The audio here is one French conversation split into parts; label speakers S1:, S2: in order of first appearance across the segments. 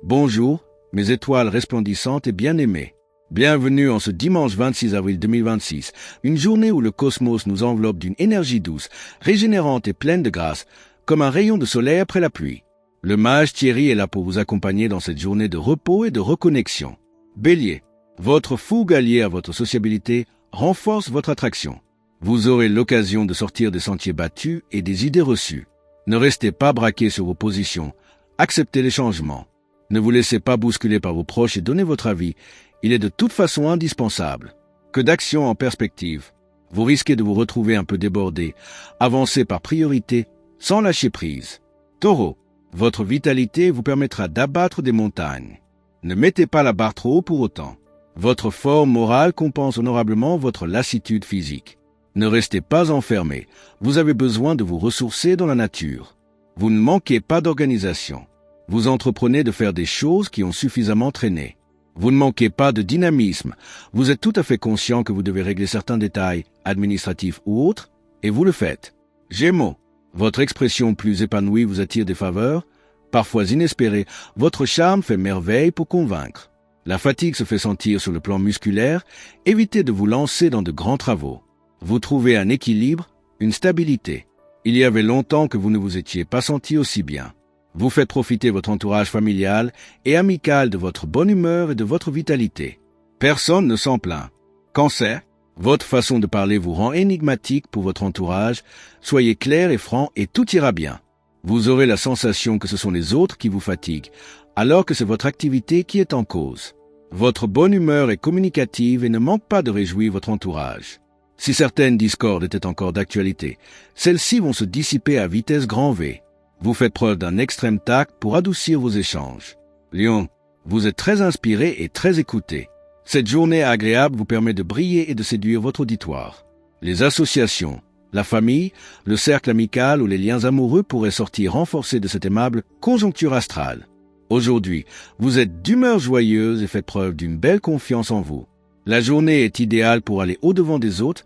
S1: Bonjour, mes étoiles resplendissantes et bien-aimées. Bienvenue en ce dimanche 26 avril 2026, une journée où le cosmos nous enveloppe d'une énergie douce, régénérante et pleine de grâce, comme un rayon de soleil après la pluie. Le mage Thierry est là pour vous accompagner dans cette journée de repos et de reconnexion. Bélier, votre fougue alliée à votre sociabilité renforce votre attraction. Vous aurez l'occasion de sortir des sentiers battus et des idées reçues. Ne restez pas braqué sur vos positions. Acceptez les changements. Ne vous laissez pas bousculer par vos proches et donnez votre avis. Il est de toute façon indispensable. Que d'actions en perspective. Vous risquez de vous retrouver un peu débordé. Avancez par priorité, sans lâcher prise. Taureau, votre vitalité vous permettra d'abattre des montagnes. Ne mettez pas la barre trop haut pour autant. Votre forme morale compense honorablement votre lassitude physique. Ne restez pas enfermé. Vous avez besoin de vous ressourcer dans la nature. Vous ne manquez pas d'organisation. Vous entreprenez de faire des choses qui ont suffisamment traîné. Vous ne manquez pas de dynamisme. Vous êtes tout à fait conscient que vous devez régler certains détails, administratifs ou autres, et vous le faites. Gémeaux, votre expression plus épanouie vous attire des faveurs. Parfois inespérées, votre charme fait merveille pour convaincre. La fatigue se fait sentir sur le plan musculaire. Évitez de vous lancer dans de grands travaux. Vous trouvez un équilibre, une stabilité. Il y avait longtemps que vous ne vous étiez pas senti aussi bien. Vous faites profiter votre entourage familial et amical de votre bonne humeur et de votre vitalité. Personne ne s'en plaint. Cancer, votre façon de parler vous rend énigmatique pour votre entourage. Soyez clair et franc et tout ira bien. Vous aurez la sensation que ce sont les autres qui vous fatiguent, alors que c'est votre activité qui est en cause. Votre bonne humeur est communicative et ne manque pas de réjouir votre entourage. Si certaines discordes étaient encore d'actualité, celles-ci vont se dissiper à vitesse grand V. Vous faites preuve d'un extrême tact pour adoucir vos échanges. Lion, vous êtes très inspiré et très écouté. Cette journée agréable vous permet de briller et de séduire votre auditoire. Les associations, la famille, le cercle amical ou les liens amoureux pourraient sortir renforcés de cette aimable conjoncture astrale. Aujourd'hui, vous êtes d'humeur joyeuse et faites preuve d'une belle confiance en vous. La journée est idéale pour aller au-devant des autres,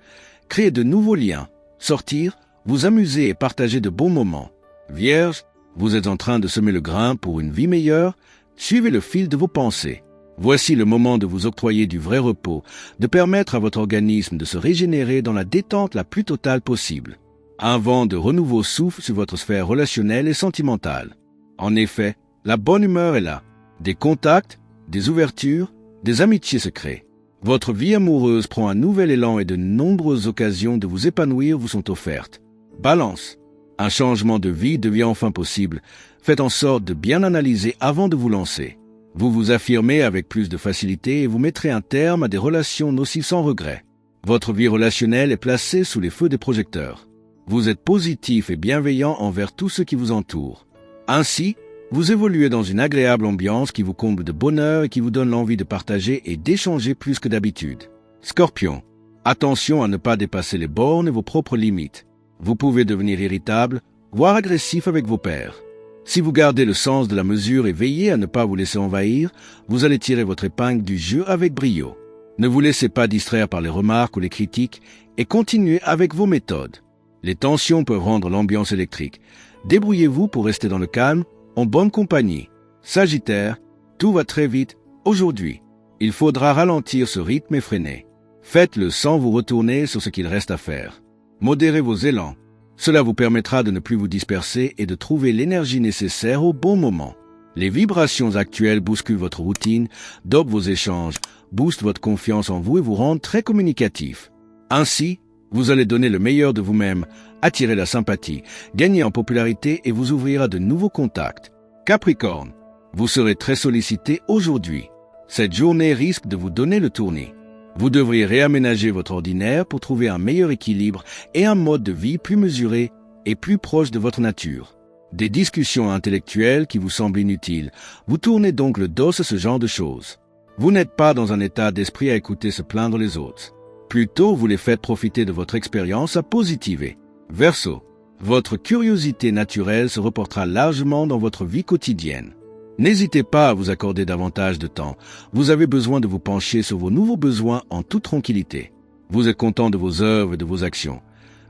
S1: créer de nouveaux liens, sortir, vous amuser et partager de bons moments. Vierge, vous êtes en train de semer le grain pour une vie meilleure, suivez le fil de vos pensées. Voici le moment de vous octroyer du vrai repos, de permettre à votre organisme de se régénérer dans la détente la plus totale possible. Un vent de renouveau souffle sur votre sphère relationnelle et sentimentale. En effet, la bonne humeur est là. Des contacts, des ouvertures, des amitiés se créent. Votre vie amoureuse prend un nouvel élan et de nombreuses occasions de vous épanouir vous sont offertes. Balance. Un changement de vie devient enfin possible. Faites en sorte de bien analyser avant de vous lancer. Vous vous affirmez avec plus de facilité et vous mettrez un terme à des relations nocives sans regret. Votre vie relationnelle est placée sous les feux des projecteurs. Vous êtes positif et bienveillant envers tous ceux qui vous entourent. Ainsi, vous évoluez dans une agréable ambiance qui vous comble de bonheur et qui vous donne l'envie de partager et d'échanger plus que d'habitude. Scorpion, attention à ne pas dépasser les bornes et vos propres limites. Vous pouvez devenir irritable, voire agressif avec vos pairs. Si vous gardez le sens de la mesure et veillez à ne pas vous laisser envahir, vous allez tirer votre épingle du jeu avec brio. Ne vous laissez pas distraire par les remarques ou les critiques et continuez avec vos méthodes. Les tensions peuvent rendre l'ambiance électrique. Débrouillez-vous pour rester dans le calme, en bonne compagnie. Sagittaire, tout va très vite aujourd'hui. Il faudra ralentir ce rythme effréné. Faites-le sans vous retourner sur ce qu'il reste à faire. Modérez vos élans. Cela vous permettra de ne plus vous disperser et de trouver l'énergie nécessaire au bon moment. Les vibrations actuelles bousculent votre routine, dopent vos échanges, boostent votre confiance en vous et vous rendent très communicatif. Ainsi, vous allez donner le meilleur de vous-même, attirer la sympathie, gagner en popularité et vous ouvrir à de nouveaux contacts. Capricorne, vous serez très sollicité aujourd'hui. Cette journée risque de vous donner le tournis. Vous devriez réaménager votre ordinaire pour trouver un meilleur équilibre et un mode de vie plus mesuré et plus proche de votre nature. Des discussions intellectuelles qui vous semblent inutiles, vous tournez donc le dos à ce genre de choses. Vous n'êtes pas dans un état d'esprit à écouter se plaindre les autres. Plutôt, vous les faites profiter de votre expérience à positiver. Verseau, votre curiosité naturelle se reportera largement dans votre vie quotidienne. N'hésitez pas à vous accorder davantage de temps. Vous avez besoin de vous pencher sur vos nouveaux besoins en toute tranquillité. Vous êtes content de vos œuvres et de vos actions.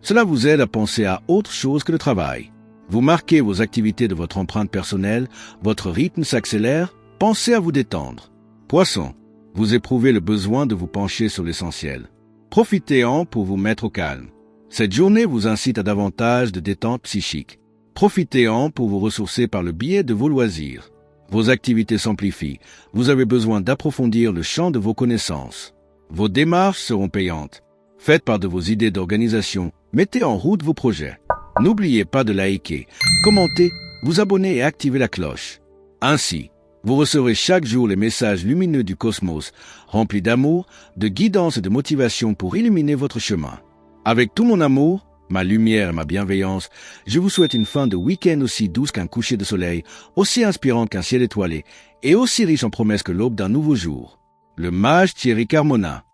S1: Cela vous aide à penser à autre chose que le travail. Vous marquez vos activités de votre empreinte personnelle, votre rythme s'accélère, Pensez à vous détendre. Poisson, vous éprouvez le besoin de vous pencher sur l'essentiel. Profitez-en pour vous mettre au calme. Cette journée vous incite à davantage de détente psychique. Profitez-en pour vous ressourcer par le biais de vos loisirs. Vos activités s'amplifient. Vous avez besoin d'approfondir le champ de vos connaissances. Vos démarches seront payantes. Faites part de vos idées d'organisation. Mettez en route vos projets. N'oubliez pas de liker, commenter, vous abonner et activer la cloche. Ainsi, vous recevrez chaque jour les messages lumineux du cosmos, remplis d'amour, de guidance et de motivation pour illuminer votre chemin. Avec tout mon amour, ma lumière et ma bienveillance, je vous souhaite une fin de week-end aussi douce qu'un coucher de soleil, aussi inspirante qu'un ciel étoilé, et aussi riche en promesses que l'aube d'un nouveau jour. Le mage Thierry Carmona.